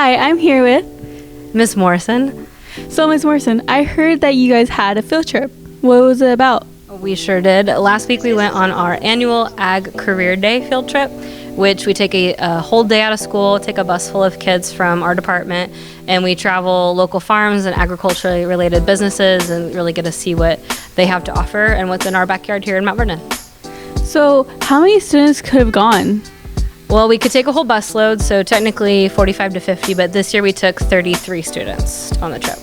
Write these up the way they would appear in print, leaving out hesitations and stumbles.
Hi, I'm here with Miss Morrison. So Ms. Morrison. I heard that you guys had a field trip. What was it about? We sure did. Last week we went on our annual Ag Career Day field trip, which we take a whole day out of school, take a bus full of kids from our department, and we travel local farms and agriculturally related businesses and really get to see what they have to offer and what's in our backyard here in Mount Vernon. So how many students could have gone? Well, we could take a whole bus load, so technically 45 to 50, but this year we took 33 students on the trip.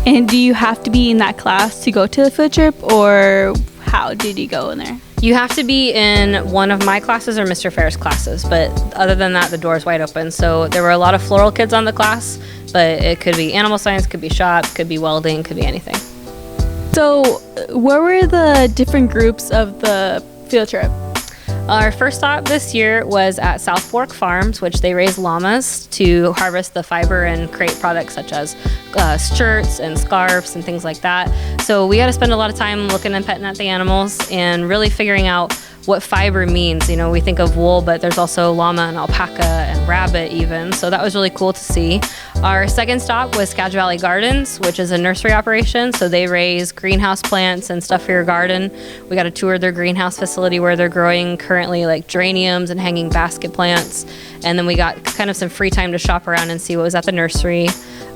And do you have to be in that class to go to the field trip, or how did you go in there? You have to be in one of my classes or Mr. Fair's classes, but other than that, the door is wide open. So there were a lot of floral kids on the class, but it could be animal science, could be shop, could be welding, could be anything. So where were the different groups of the field trip? Our first stop this year was at South Fork Farms, which they raise llamas to harvest the fiber and create products such as shirts and scarves and things like that. So we got to spend a lot of time looking and petting at the animals and really figuring out what fiber means. You know, we think of wool, but there's also llama and alpaca and rabbit even. So that was really cool to see. Our second stop was Skagit Valley Gardens, which is a nursery operation. So they raise greenhouse plants and stuff for your garden. We got to tour their greenhouse facility where they're growing currently like geraniums and hanging basket plants. And then we got kind of some free time to shop around and see what was at the nursery.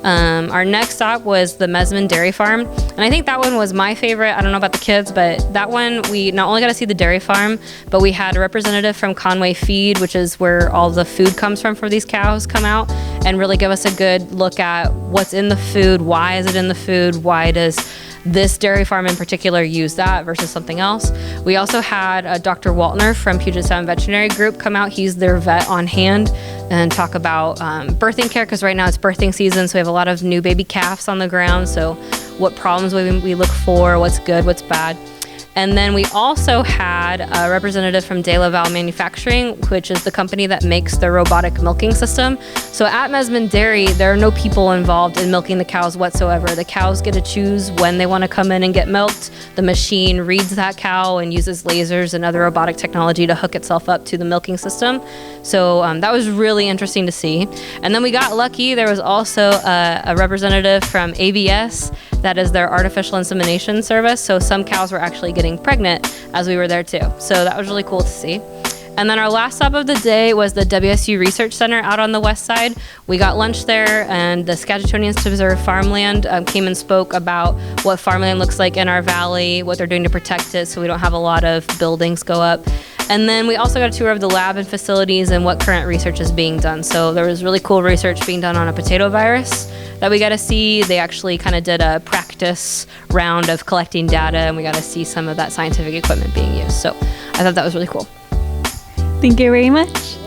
Our next stop was the Mesman Dairy Farm, and I think that one was my favorite. I don't know about the kids, but that one we not only got to see the dairy farm, but we had a representative from Conway Feed, which is where all the food comes from for these cows, come out and really give us a good look at what's in the food, why is it in the food, why does this dairy farm in particular use that versus something else. We also had Dr. Waltner from Puget Sound Veterinary Group come out. He's their vet on hand and talk about birthing care, because right now it's birthing season, so we have a lot of new baby calves on the ground. So what problems we look for, what's good, what's bad. And then we also had a representative from De La Val Manufacturing, which is the company that makes the robotic milking system. So at Mesman Dairy, there are no people involved in milking the cows whatsoever. The cows get to choose when they want to come in and get milked. The machine reads that cow and uses lasers and other robotic technology to hook itself up to the milking system. So that was really interesting to see. And then we got lucky. There was also a representative from ABS, that is their artificial insemination service. So some cows were actually getting pregnant as we were there too. So that was really cool to see. And then our last stop of the day was the WSU Research Center out on the west side. We got lunch there, and the Skagitonians to Preserve Farmland came and spoke about what farmland looks like in our valley, what they're doing to protect it so we don't have a lot of buildings go up. And then we also got a tour of the lab and facilities and what current research is being done. So there was really cool research being done on a potato virus that we got to see. They actually kind of did a practice round of collecting data, and we got to see some of that scientific equipment being used. So I thought that was really cool. Thank you very much.